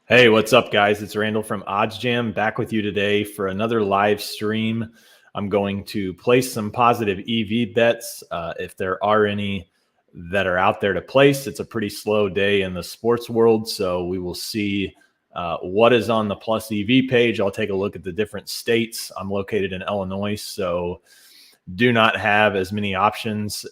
Hey, what's up, guys? It's Randall from OddsJam back with you today for another live stream. I'm going to place some positive EV bets if there are any that are out there to place. It's a pretty slow day in the sports world, so we will see what is on the plus EV page. I'll take a look at the different states. I'm located in Illinois, so do not have as many options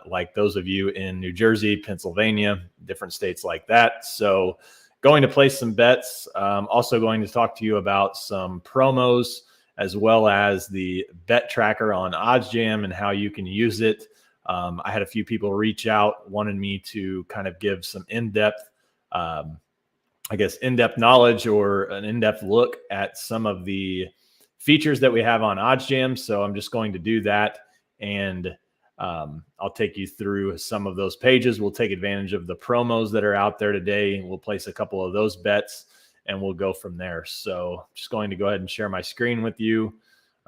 like those of you in New Jersey, Pennsylvania, different states like that. So going to place some bets. Also going to talk to you about some promos as well as the bet tracker on OddsJam and how you can use it. I had a few people reach out, wanted me to kind of give some in-depth, in-depth knowledge or an in-depth look at some of the features that we have on OddsJam. So I'm just going to do that, and I'll take you through some of those pages. We'll take advantage of the promos that are out there today. We'll place a couple of those bets, and we'll go from there. So just going to go ahead and share my screen with you.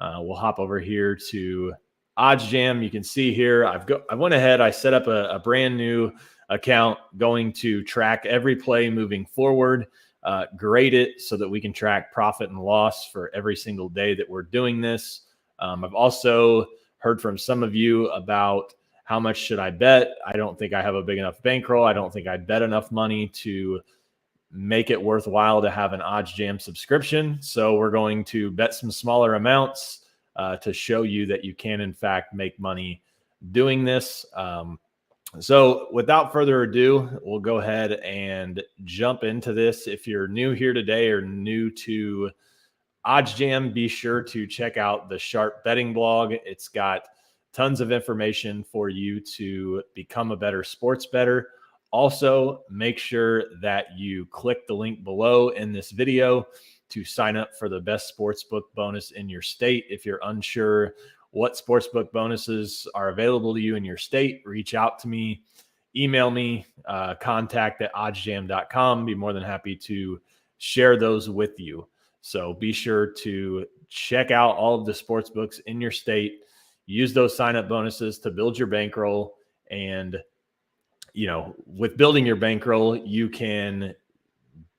We'll hop over here to OddsJam. You can see here, I went ahead, I set up a brand new account going to track every play moving forward, grade it so that we can track profit and loss for every single day that we're doing this. I've also heard from some of you about how much should I bet. I don't think I have a big enough bankroll. I don't think I bet enough money to make it worthwhile to have an OddsJam subscription. So we're going to bet some smaller amounts to show you that you can, in fact, make money doing this. So without further ado, we'll go ahead and jump into this. If you're new here today or new to OddsJam, be sure to check out the Sharp Betting blog. It's got tons of information for you to become a better sports bettor. Also, make sure that you click the link below in this video to sign up for the best sportsbook bonus in your state. If you're unsure what sportsbook bonuses are available to you in your state, reach out to me, email me, contact@oddsjam.com. Be more than happy to share those with you. So be sure to check out all of the sports books in your state. Use those sign-up bonuses to build your bankroll. And, you know, with building your bankroll, you can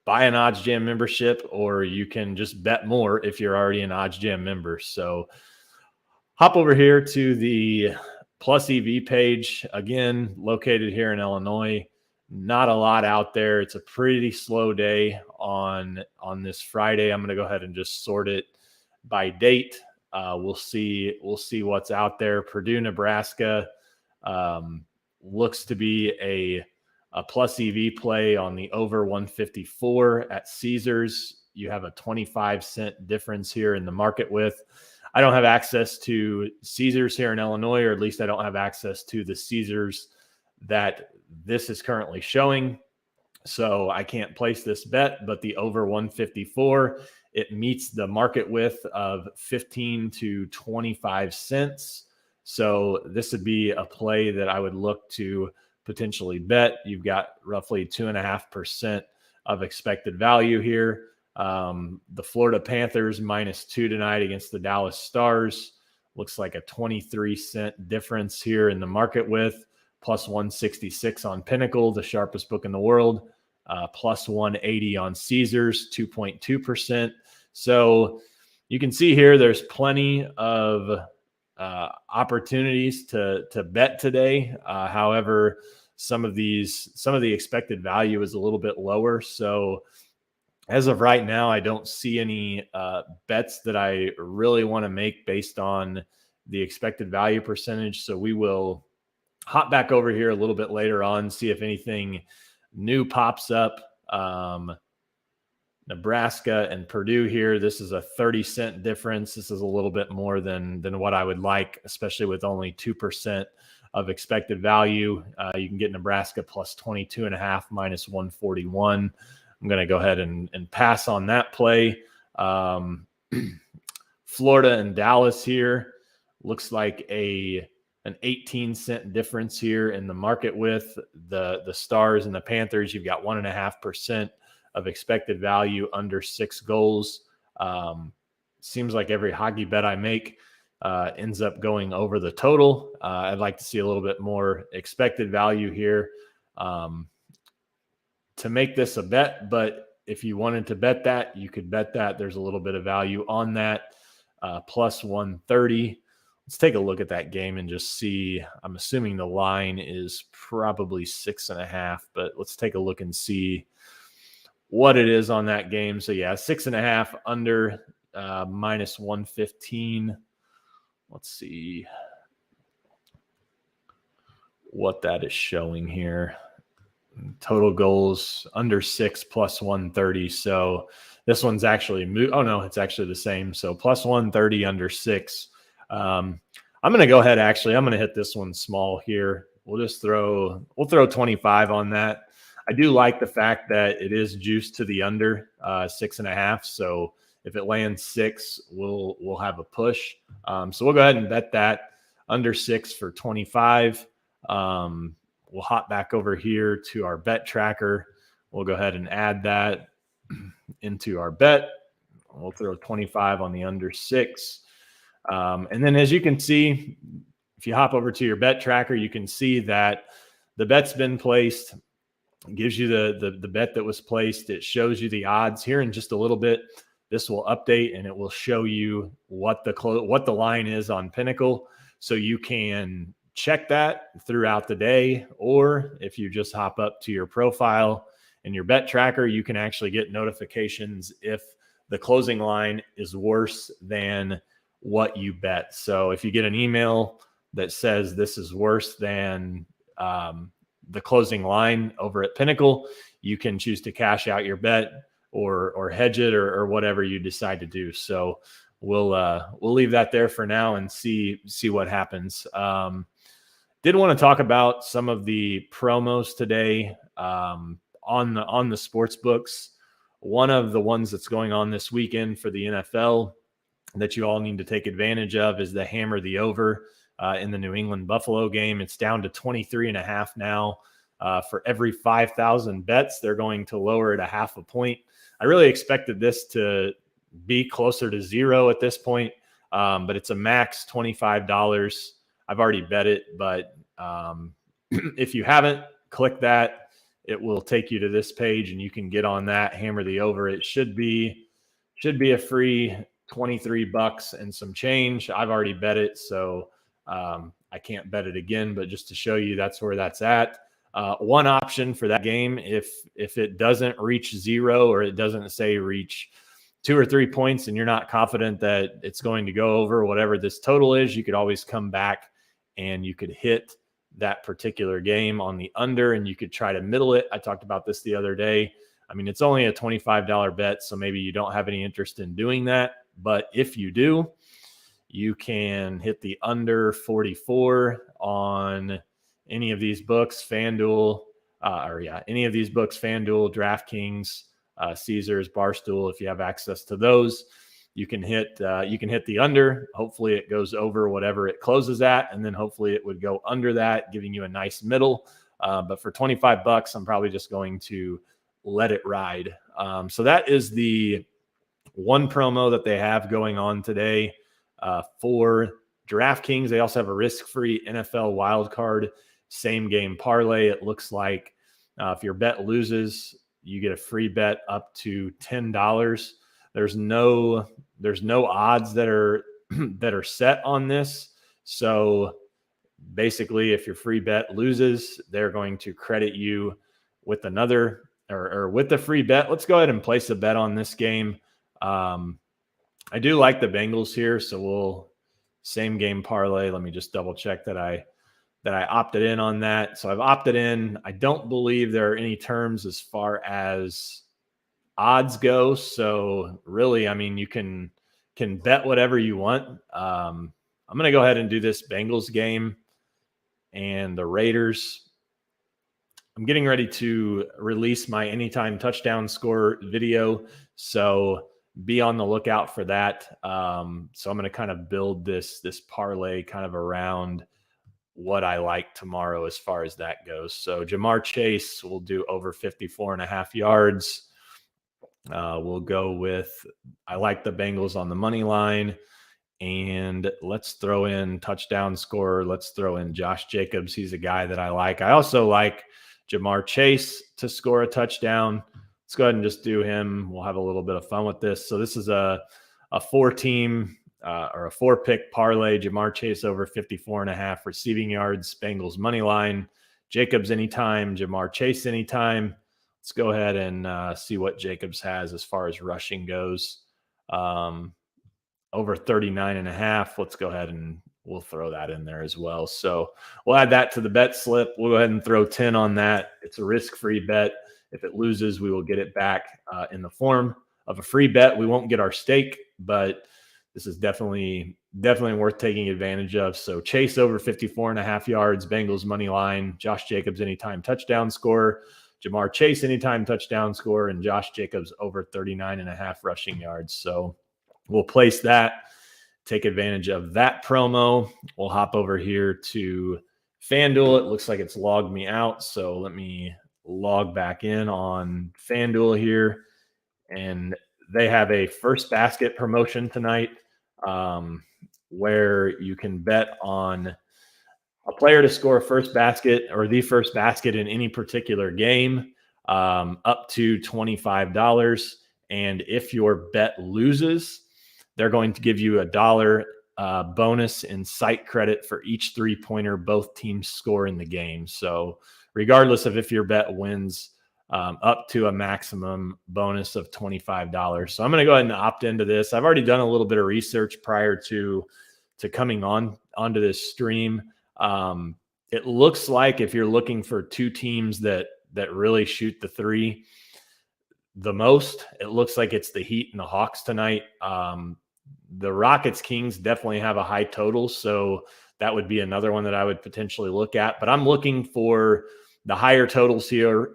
buy an OddsJam membership, or you can just bet more if you're already an OddsJam member. So hop over here to the plus EV page. Again, located here in Illinois. Not a lot out there. It's a pretty slow day on this Friday. I'm going to go ahead and just sort it by date. We'll see what's out there. Purdue, Nebraska looks to be a plus EV play on the over 154 at Caesars. You have a 25-cent difference here in the market with. I don't have access to Caesars here in Illinois, or at least I don't have access to the Caesars that this is currently showing. So I can't place this bet, but the over 154, it meets the market width of 15 to 25 cents. So this would be a play that I would look to potentially bet. You've got roughly 2.5% of expected value here. The Florida Panthers -2 tonight against the Dallas Stars. Looks like a 23-cent difference here in the market width. Plus 166 on Pinnacle, the sharpest book in the world. Plus 180 on Caesars, 2.2%. So you can see here there's plenty of opportunities to bet today. However, some of the expected value is a little bit lower. So as of right now, I don't see any bets that I really want to make based on the expected value percentage. So we will hop back over here a little bit later on, see if anything new pops up. Nebraska and Purdue here. This is a 30-cent difference. This is a little bit more than what I would like, especially with only 2% of expected value. You can get Nebraska plus 22.5 minus 141. I'm going to go ahead and pass on that play. Florida and Dallas here. Looks like an 18-cent difference here in the market with the Stars and the Panthers. You've got 1.5% of expected value under 6 goals. Seems like every hockey bet I make ends up going over the total. I'd like to see a little bit more expected value here to make this a bet, but if you wanted to bet that, you could bet that. There's a little bit of value on that. Plus 130. Let's take a look at that game and just see. I'm assuming the line is probably 6.5, but let's take a look and see what it is on that game. So yeah, 6.5 under, minus 115. Let's see what that is showing here. Total goals under 6 plus 130. So this one's actually oh no, it's actually the same. So plus 130 under 6. I'm going to go ahead. Actually, I'm going to hit this one small here. We'll throw 25 on that. I do like the fact that it is juiced to the under 6.5. So if it lands 6, we'll have a push. So we'll go ahead and bet that under 6 for 25. We'll hop back over here to our bet tracker. We'll go ahead and add that into our bet. We'll throw 25 on the under 6. And then as you can see, if you hop over to your bet tracker, you can see that the bet's been placed. It gives you the bet that was placed. It shows you the odds here in just a little bit. This will update and it will show you what the line is on Pinnacle. So you can check that throughout the day, or if you just hop up to your profile and your bet tracker, you can actually get notifications if the closing line is worse than what you bet. So if you get an email that says this is worse than the closing line over at Pinnacle, you can choose to cash out your bet or hedge it or whatever you decide to do. So we'll leave that there for now and see what happens. Did want to talk about some of the promos today on the sports books. One of the ones that's going on this weekend for the NFL that you all need to take advantage of is the hammer the over in the New England Buffalo game. It's down to 23.5 now. For every 5,000 bets, they're going to lower it 0.5 point. I really expected this to be closer to 0 at this point, but it's a max $25. I've already bet it, but if you haven't, click that. It will take you to this page and you can get on that, hammer the over. It should be a free $23 and some change. I've already bet it, so I can't bet it again, but just to show you that's where that's at. One option for that game, if it doesn't reach 0 or it doesn't say reach 2 or 3 points and you're not confident that it's going to go over whatever this total is, you could always come back and you could hit that particular game on the under and you could try to middle it. I talked about this the other day. I mean, it's only a $25 bet, so maybe you don't have any interest in doing that. But if you do, you can hit the under 44 on any of these books, FanDuel, any of these books, FanDuel, DraftKings, Caesars, Barstool. If you have access to those, you can hit the under. Hopefully it goes over whatever it closes at, and then hopefully it would go under that, giving you a nice middle. But for $25, I'm probably just going to let it ride. So that is the one promo that they have going on today for DraftKings. They also have a risk-free NFL wildcard same game parlay. It looks like if your bet loses, you get a free bet up to $10. There's no odds that are set on this. So basically, if your free bet loses, they're going to credit you with another or with the free bet. Let's go ahead and place a bet on this game. I do like the Bengals here, so we'll same game parlay. Let me just double check that I opted in on that. So I've opted in. I don't believe there are any terms as far as odds go. So really, I mean, you can bet whatever you want. I'm going to go ahead and do this Bengals game and the Raiders. I'm getting ready to release my anytime touchdown score video, so be on the lookout for that. So I'm going to kind of build this parlay kind of around what I like tomorrow as far as that goes. So Jamar Chase will do over 54.5 yards. We'll go with, I like the Bengals on the money line, and let's throw in touchdown scorer. Let's throw in Josh Jacobs. He's a guy that I like. I also like Jamar Chase to score a touchdown. let's go ahead and just do him. We'll have a little bit of fun with this. So this is a 4-team or a 4-pick parlay. Jamar Chase over 54.5 receiving yards. Bengals money line. Jacobs anytime. Jamar Chase anytime. Let's go ahead and see what Jacobs has as far as rushing goes. Over 39.5. Let's go ahead and we'll throw that in there as well. So we'll add that to the bet slip. We'll go ahead and throw 10 on that. It's a risk-free bet. If it loses, we will get it back in the form of a free bet. We won't get our stake, but this is definitely worth taking advantage of. So Chase over 54.5 yards, Bengals money line, Josh Jacobs anytime touchdown score, Jamar Chase anytime touchdown score, and Josh Jacobs over 39.5 rushing yards. So we'll place that, take advantage of that promo. We'll hop over here to FanDuel. It looks like it's logged me out. So let me log back in on FanDuel here. And they have a first basket promotion tonight where you can bet on a player to score a first basket or the first basket in any particular game, up to $25. And if your bet loses, they're going to give you $1 bonus in site credit for each 3-pointer both teams score in the game. So regardless of if your bet wins, up to a maximum bonus of $25. So I'm going to go ahead and opt into this. I've already done a little bit of research prior to coming onto this stream. It looks like if you're looking for 2 teams that really shoot the three the most, it looks like it's the Heat and the Hawks tonight. The Rockets Kings definitely have a high total, so that would be another one that I would potentially look at. But I'm looking for the higher totals here.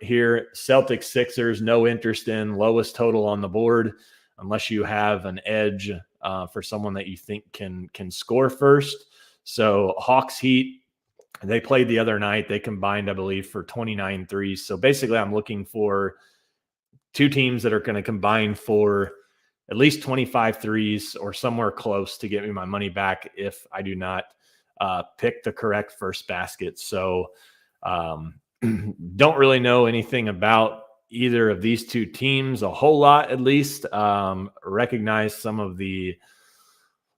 Celtics Sixers, no interest in. Lowest total on the board, unless you have an edge for someone that you think can score first. So Hawks Heat, they played the other night. They combined, I believe, for 29 threes. So basically I'm looking for 2 teams that are going to combine for at least 25 threes or somewhere close to get me my money back if I do not pick the correct first basket. So don't really know anything about either of these 2 teams a whole lot, at least. Recognize some of the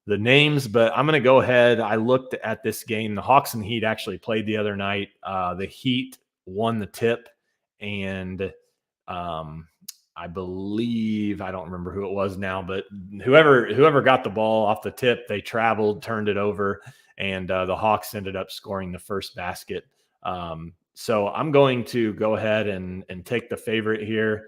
names, but I'm going to go ahead. I looked at this game. The Hawks and Heat actually played the other night. The Heat won the tip, and I believe, I don't remember who it was now, but whoever got the ball off the tip, they traveled, turned it over, and the Hawks ended up scoring the first basket. So I'm going to go ahead and take the favorite here.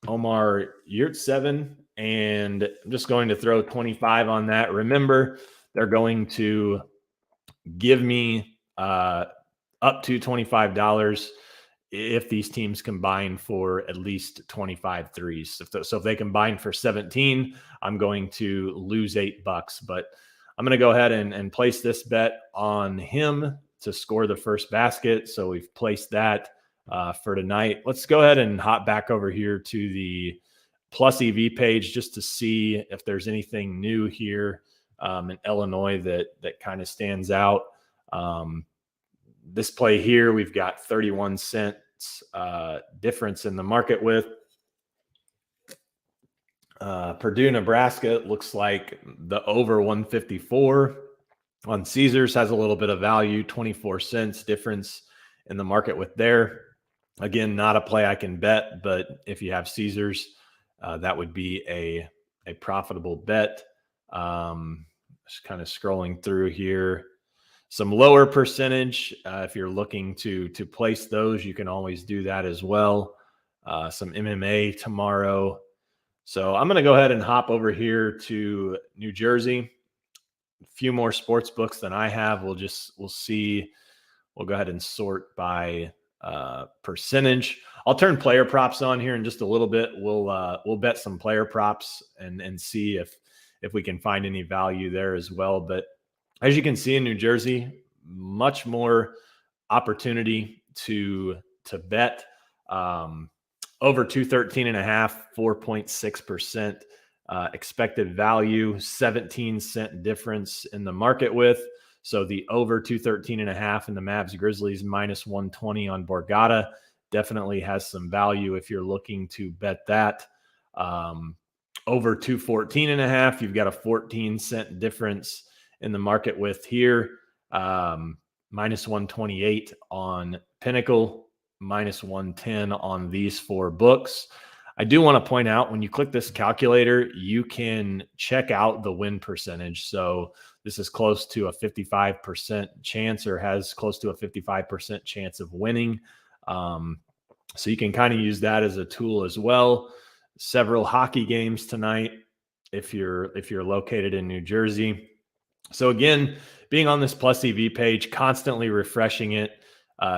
Omar Yurtseven, and I'm just going to throw 25 on that. Remember, they're going to give me up to $25 if these teams combine for at least 25 threes. So if they combine for 17, I'm going to lose $8, but I'm going to go ahead and place this bet on him to score the first basket. So we've placed that for tonight. Let's go ahead and hop back over here to the Plus EV page just to see if there's anything new here in Illinois that kind of stands out. This play here, we've got 31 cents difference in the market with. Purdue, Nebraska, it looks like the over 154 on Caesars has a little bit of value, 24 cents difference in the market with there. Again, not a play I can bet, but if you have Caesars, that would be a profitable bet. Just kind of scrolling through here. Some lower percentage. If you're looking to place those, you can always do that as well. Some MMA tomorrow. So I'm going to go ahead and hop over here to New Jersey. A few more sports books than I have. We'll see. We'll go ahead and sort by percentage. I'll turn player props on here in just a little bit. We'll bet some player props and see if we can find any value there as well. But as you can see in New Jersey, much more opportunity to bet. Over 213.5, 4.6% expected value, 17-cent difference in the market with. So the over 213.5 in the Mavs Grizzlies minus 120 on Borgata definitely has some value if you're looking to bet that. Over 214.5, you've got a 14-cent difference in the market width here. Minus 128 on Pinnacle, minus 110 on these 4 books. I do want to point out, when you click this calculator, you can check out the win percentage. So this is close to a 55% chance, or has close to a 55% chance of winning. So you can kind of use that as a tool as well. Several hockey games tonight if you're located in New Jersey. So again, being on this Plus EV page, constantly refreshing it,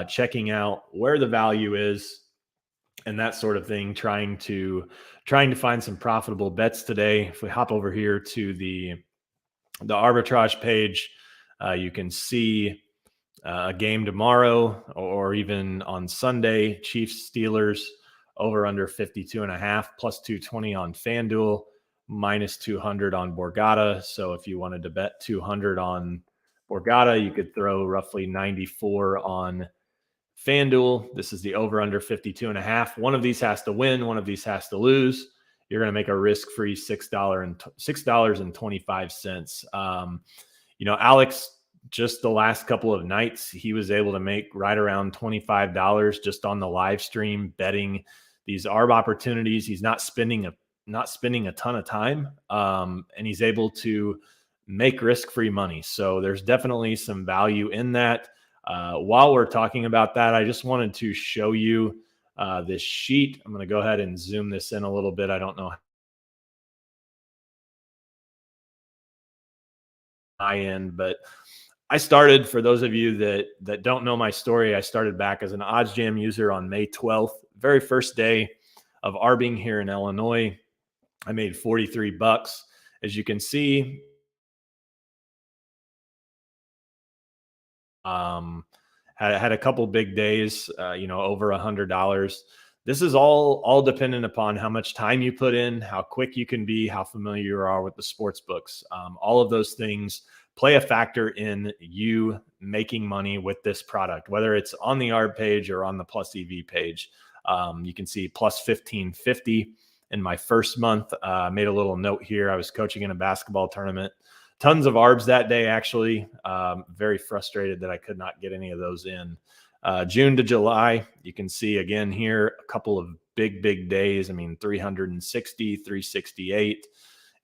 checking out where the value is and that sort of thing, trying to find some profitable bets today. If we hop over here to the arbitrage page, you can see a game tomorrow, or even on Sunday, Chiefs Steelers over under 52.5, plus 220 on FanDuel, minus 200 on Borgata. So if you wanted to bet 200 on Borgata, you could throw roughly 94 on FanDuel. This is the over under 52.5. One of these has to win, one of these has to lose. You're going to make a risk-free $6.25. Alex, just the last couple of nights, he was able to make right around $25 just on the live stream betting these ARB opportunities. He's not spending a ton of time, and he's able to make risk-free money. So there's definitely some value in that. While we're talking about that, I just wanted to show you this sheet. I'm going to go ahead and zoom this in a little bit. I don't know high end, but I started, for those of you that don't know my story, I started back as an OddsJam user on May 12th, very first day of arbing here in Illinois. I made $43. As you can see, had a couple big days, over $100. This is all dependent upon how much time you put in, how quick you can be, how familiar you are with the sports books. All of those things play a factor in you making money with this product, whether it's on the ARB page or on the Plus EV page. You can see plus 1550 in my first month. Made a little note here. I was coaching in a basketball tournament. Tons of ARBs that day, actually. Very frustrated that I could not get any of those in. June to July, you can see again here a couple of big days. I mean, 360, 368.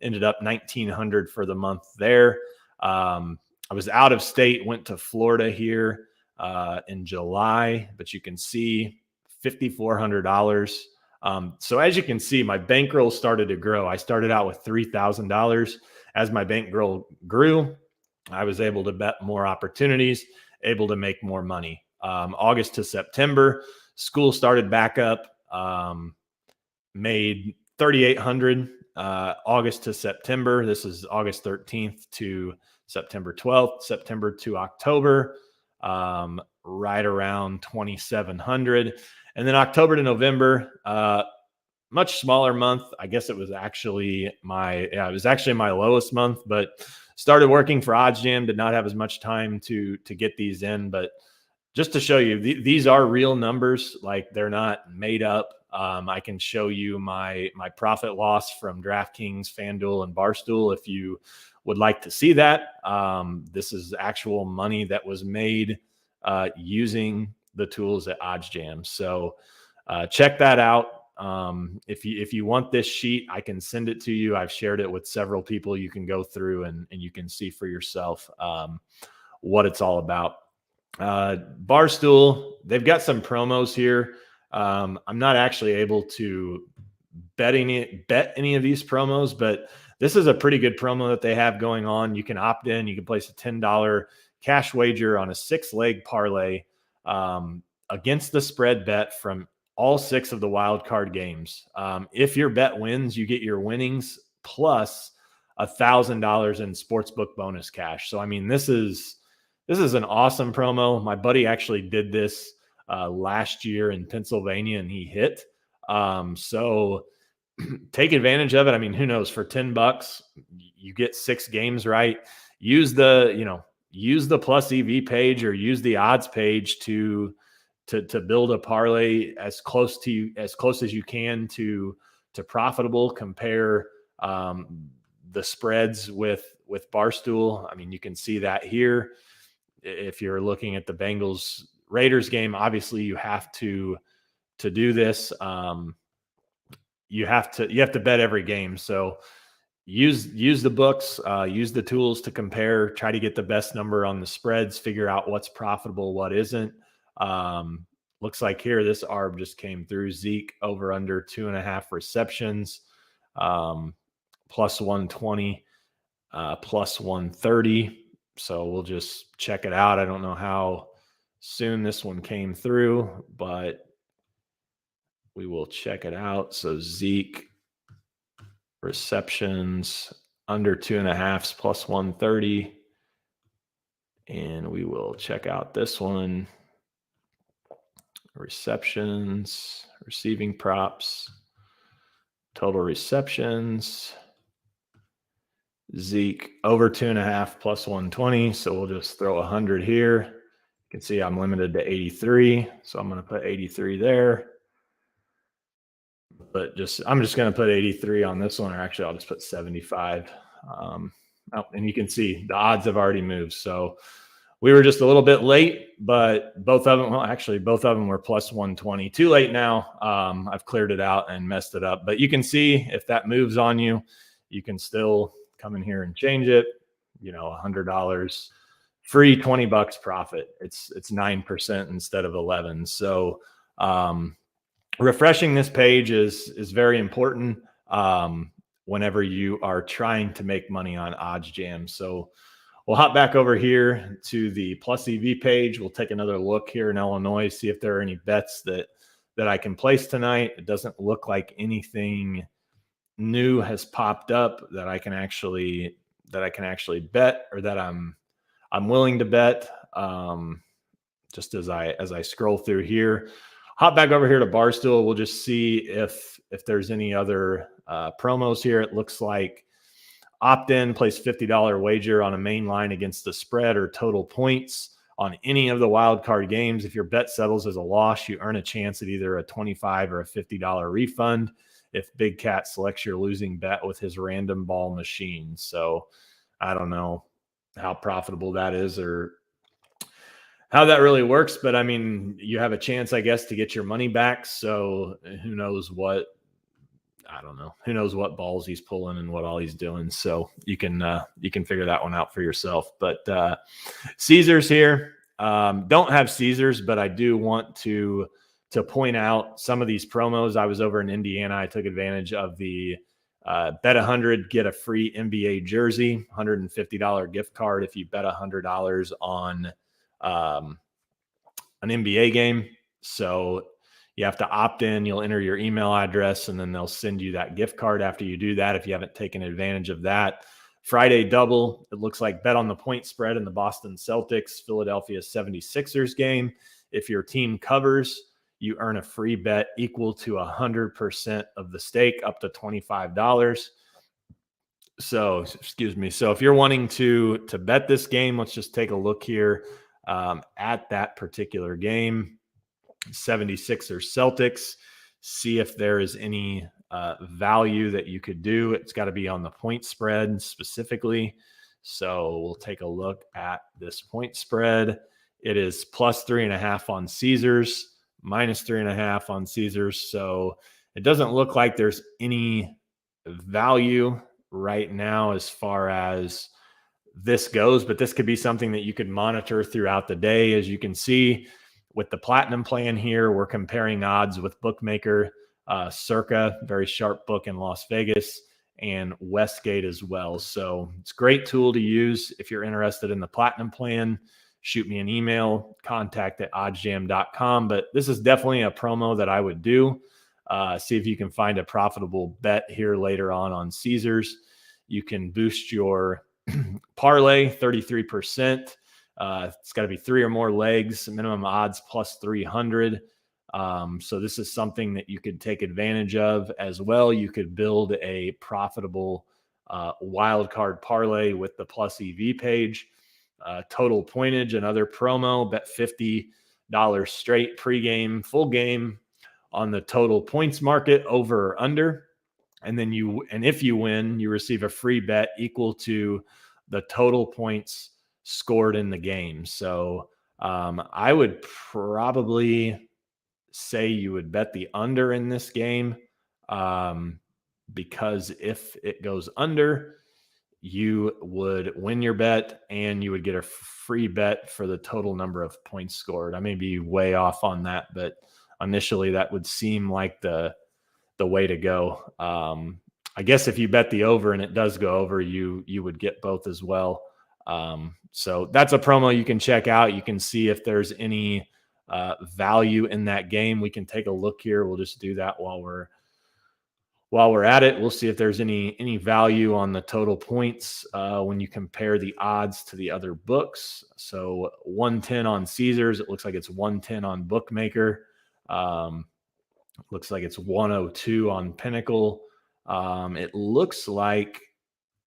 Ended up 1900 for the month there. I was out of state, went to Florida here in July, but you can see $5,400. So as you can see, my bankroll started to grow. I started out with $3,000. As my bankroll grew, I was able to bet more opportunities, able to make more money. August to September, school started back up, made $3,800. August to September, this is August 13th to September 12th, September to October, right around 2,700. And then October to November, much smaller month. I guess it was actually my lowest month, but started working for OddsJam, did not have as much time to get these in, but just to show you, these are real numbers. Like, they're not made up. I can show you my profit loss from DraftKings, FanDuel, and Barstool if you would like to see that. This is actual money that was made using the tools at OddsJam. So check that out. If you want this sheet, I can send it to you. I've shared it with several people. You can go through and you can see for yourself what it's all about. Barstool, they've got some promos here. I'm not actually able to bet any of these promos, but this is a pretty good promo that they have going on. You can opt in. You can place a $10 cash wager on a 6-leg parlay against the spread bet from all 6 of the wild card games. If your bet wins, you get your winnings plus $1,000 in sportsbook bonus cash. So, I mean, this is an awesome promo. My buddy actually did this last year in Pennsylvania, and he hit. So take advantage of it. I mean, who knows? For $10, you get 6 games right. Use the Plus EV page or use the odds page to to build a parlay as close as you can to profitable. Compare the spreads with Barstool. I mean, you can see that here. If you're looking at the Bengals Raiders game, obviously you have to do this. You have to bet every game. So use the books, use the tools to compare, try to get the best number on the spreads, figure out what's profitable, what isn't. Looks like here, this ARB just came through. Zeke over under 2.5 receptions, plus 120, plus 130. So we'll just check it out. I don't know how soon this one came through, but we will check it out. So Zeke receptions under 2.5 plus 130. And we will check out this one. Receptions, receiving props, total receptions. Zeke over 2.5 plus 120. So we'll just throw 100 here. You can see I'm limited to 83. So I'm going to put 83 there. But I'm just going to put 83 on this one, or actually I'll just put 75. And you can see the odds have already moved. So we were just a little bit late, but both of them were plus 120. Too late now. I've cleared it out and messed it up. But you can see if that moves on you, you can still come in here and change it. $100 free, $20 profit. It's 9% instead of 11. So refreshing this page is very important whenever you are trying to make money on OddsJam. So we'll hop back over here to the plus EV page. We'll take another look here in Illinois, see if there are any bets that I can place tonight. It doesn't look like anything new has popped up that I can actually bet, or that I'm willing to bet. Just as I scroll through here, hop back over here to Barstool. We'll just see if there's any other promos here. It looks like opt-in, place $50 wager on a main line against the spread or total points on any of the wild card games. If your bet settles as a loss, you earn a chance at either a $25 or a $50 refund if Big Cat selects your losing bet with his random ball machine. So I don't know how profitable that is or how that really works, but I mean, you have a chance, I guess, to get your money back. So who knows what balls he's pulling and what all he's doing. So you can figure that one out for yourself. But Caesars here, don't have Caesars, but I do want to point out some of these promos. I was over in Indiana. I took advantage of the bet 100, get a free NBA jersey, $150 gift card if you bet $100 on an NBA game. So you have to opt in. You'll enter your email address, and then they'll send you that gift card after you do that if you haven't taken advantage of that. Friday double, it looks like bet on the point spread in the Boston Celtics, Philadelphia 76ers game. If your team covers, you earn a free bet equal to 100% of the stake, up to $25. So, excuse me. So if you're wanting to bet this game, let's just take a look here at that particular game. 76ers Celtics, see if there is any value that you could do. It's got to be on the point spread specifically. So we'll take a look at this point spread. It is plus 3.5 on Caesars, minus 3.5 on Caesars. So it doesn't look like there's any value right now as far as this goes, but this could be something that you could monitor throughout the day. As you can see with the platinum plan here, we're comparing odds with bookmaker Circa, very sharp book in Las Vegas, and Westgate as well. So it's a great tool to use. If you're interested in the platinum plan, shoot me an email, contact@oddsjam.com. But this is definitely a promo that I would do. See if you can find a profitable bet here later on Caesars. You can boost your parlay 33%. It's got to be 3 or more legs, minimum odds plus 300. So this is something that you could take advantage of as well. You could build a profitable wild card parlay with the plus EV page. Total pointage, another promo, bet 50 straight pregame, full game on the total points market, over or under. And then if you win, you receive a free bet equal to the total points scored in the game. So I would probably say you would bet the under in this game, because if it goes under, you would win your bet and you would get a free bet for the total number of points scored. I may be way off on that, but initially that would seem like the way to go. I guess if you bet the over and it does go over, you would get both as well. So that's a promo you can check out. You can see if there's any value in that game. We can take a look here. We'll just do that while we're at it. We'll see if there's any value on the total points when you compare the odds to the other books. So 110 on Caesars. It looks like it's 110 on Bookmaker. Looks like it's 102 on Pinnacle. It looks like,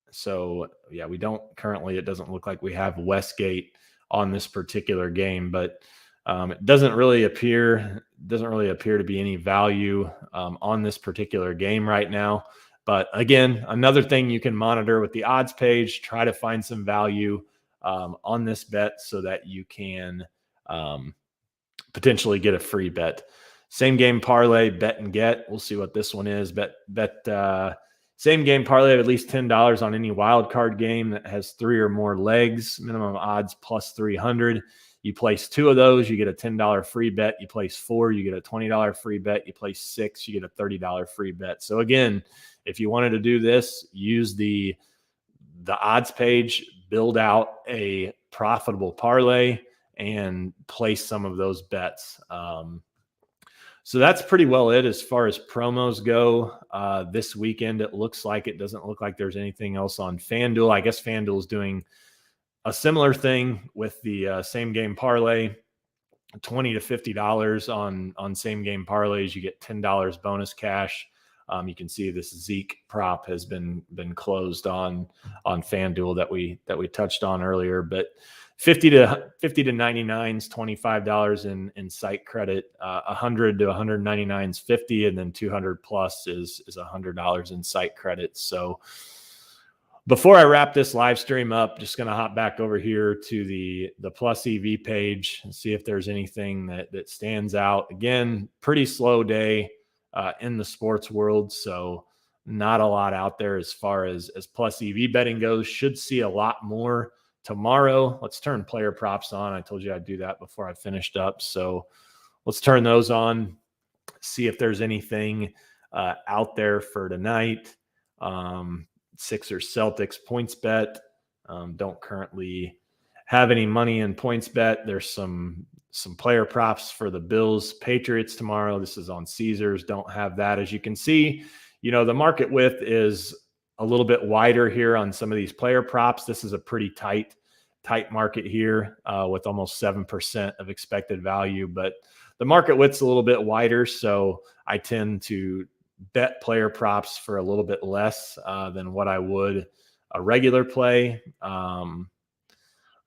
so yeah, it doesn't look like we have Westgate on this particular game, but it doesn't really appear to be any value on this particular game right now. But again, another thing you can monitor with the odds page, try to find some value on this bet so that you can potentially get a free bet. Same game parlay, bet and get. We'll see what this one is. Same game parlay of at least $10 on any wild card game that has 3 or more legs. Minimum odds plus 300. You place 2 of those, you get a $10 free bet. You place 4, you get a $20 free bet. You place 6, you get a $30 free bet. So again, if you wanted to do this, use the odds page, build out a profitable parlay, and place some of those bets. So that's pretty well it as far as promos go. This weekend, it doesn't look like there's anything else on FanDuel. I guess FanDuel is doing a similar thing with the same game parlay, $20 to $50 on same game parlays. You get $10 bonus cash. You can see this Zeke prop has been closed on FanDuel that we touched on earlier, but 50 to 99 is $25 in site credit. 100 to 199 is 50, and then 200 plus is $100 in site credit. So before I wrap this live stream up, just going to hop back over here to the Plus EV page and see if there's anything that stands out. Again, pretty slow day in the sports world, so not a lot out there as far as Plus EV betting goes. Should see a lot more tomorrow. Let's turn player props on. I told you I'd do that before I finished up. So let's turn those on, see if there's anything out there for tonight. Sixers Celtics points bet. Don't currently have any money in points bet. There's some player props for the Bills Patriots tomorrow. This is on Caesars. Don't have that. As you can see, the market width is a little bit wider here on some of these player props. This is a pretty tight market here with almost 7% of expected value, but the market width's a little bit wider. So I tend to bet player props for a little bit less than what I would a regular play. I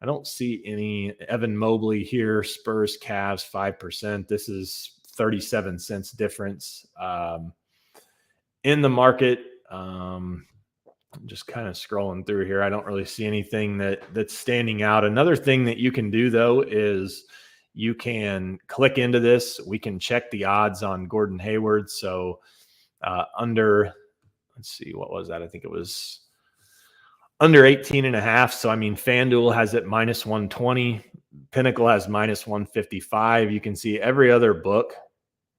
don't see any Evan Mobley here. Spurs Cavs 5%. This is 37 cents difference in the market. I'm just kind of scrolling through here. I don't really see anything that's standing out. Another thing that you can do, though, is you can click into this. We can check the odds on Gordon Hayward. So let's see, what was that? I think it was under 18.5. So, FanDuel has it minus 120. Pinnacle has minus 155. You can see every other book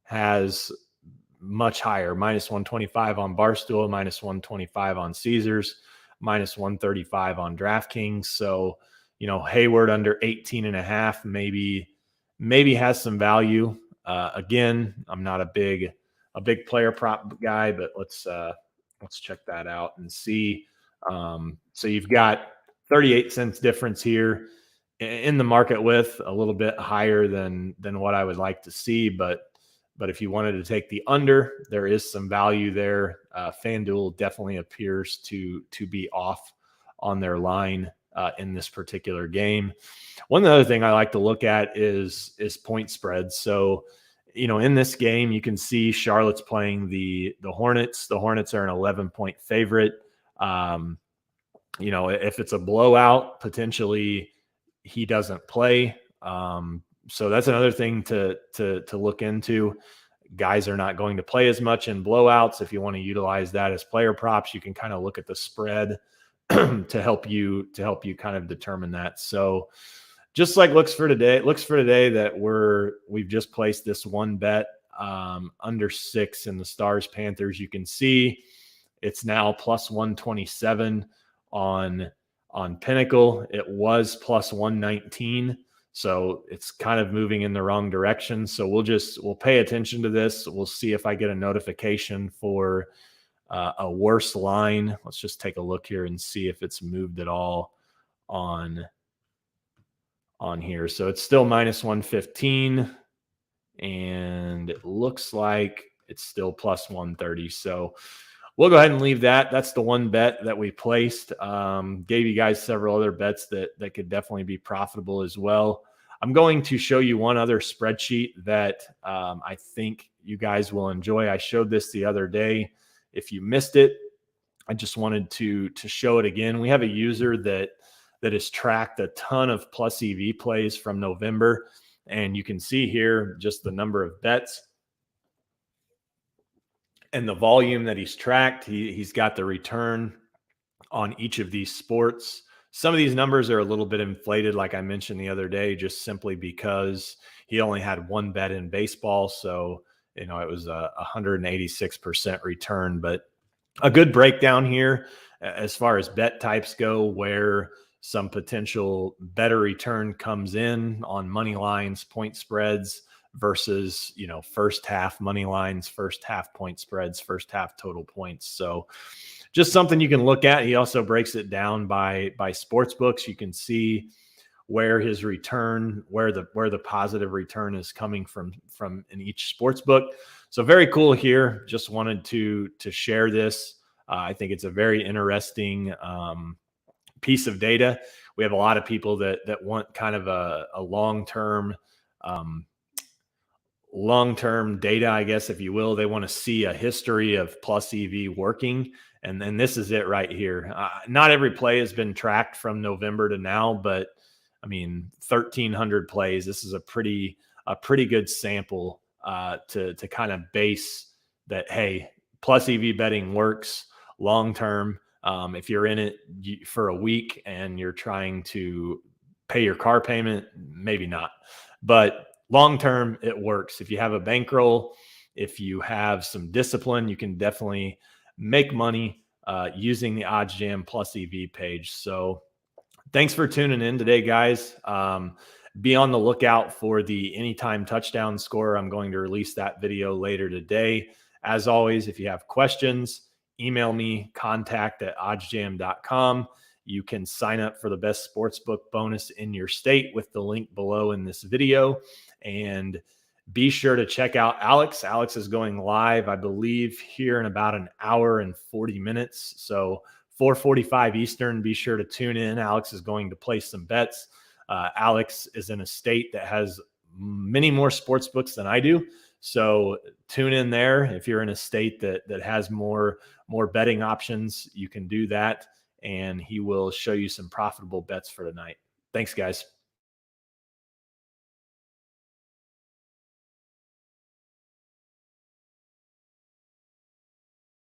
has much higher, minus 125 on Barstool, minus 125 on Caesars, minus 135 on DraftKings. So, Hayward under 18.5 maybe has some value. Again, I'm not a big player prop guy, but let's check that out and see. So you've got 38 cents difference here in the market with a little bit higher than what I would like to see, but if you wanted to take the under, there is some value there. FanDuel definitely appears to be off on their line in this particular game. One other thing I like to look at is point spreads. So, in this game, you can see Charlotte's playing the Hornets. The Hornets are an 11-point favorite. If it's a blowout, potentially he doesn't play. So that's another thing to look into. Guys are not going to play as much in blowouts. If you want to utilize that as player props, you can kind of look at the spread to help you kind of determine that. So just like looks for today that we've just placed this one bet under 6 in the Stars Panthers. You can see it's now plus 127 on Pinnacle. It was plus 119. So it's kind of moving in the wrong direction. So we'll pay attention to this. We'll see if I get a notification for a worse line. Let's just take a look here and see if it's moved at all on here. So it's still minus 115, and it looks like it's still plus 130. So we'll go ahead and leave that. That's the one bet that we placed. Gave you guys several other bets that could definitely be profitable as well. I'm going to show you one other spreadsheet that I think you guys will enjoy. I showed this the other day. If you missed it, I just wanted to show it again. We have a user that has tracked a ton of plus EV plays from November, and you can see here just the number of bets and the volume that he's tracked. He's got the return on each of these sports. Some of these numbers are a little bit inflated, like I mentioned the other day, just simply because he only had one bet in baseball. So, it was a 186% return, but a good breakdown here as far as bet types go, where some potential better return comes in on money lines, point spreads versus, first half money lines, first half point spreads, first half total points. So just something you can look at. He also breaks it down by sports books. You can see where his return, where the positive return is coming from in each sports book. So very cool here. Just wanted to share this. I think it's a very interesting piece of data. We have a lot of people that want kind of a long-term data, I guess, if you will. They want to see a history of plus EV working. And then this is it right here. Not every play has been tracked from November to now, but 1,300 plays. This is a pretty good sample to kind of base that, hey, plus EV betting works long-term. If you're in it for a week and you're trying to pay your car payment, maybe not. But long-term, it works. If you have a bankroll, if you have some discipline, you can definitely make money using the OddsJam plus EV page. So thanks for tuning in today, guys. Be on the lookout for the anytime touchdown score. I'm going to release that video later today. As always, if you have questions, email me, contact@oddsjam.com. You can sign up for the best sportsbook bonus in your state with the link below in this video. And be sure to check out Alex. Alex is going live, I believe, here in about an hour and 40 minutes. So 4:45 Eastern, be sure to tune in. Alex is going to place some bets. Alex is in a state that has many more sports books than I do. So tune in there. If you're in a state that has more betting options, you can do that, and he will show you some profitable bets for tonight. Thanks, guys.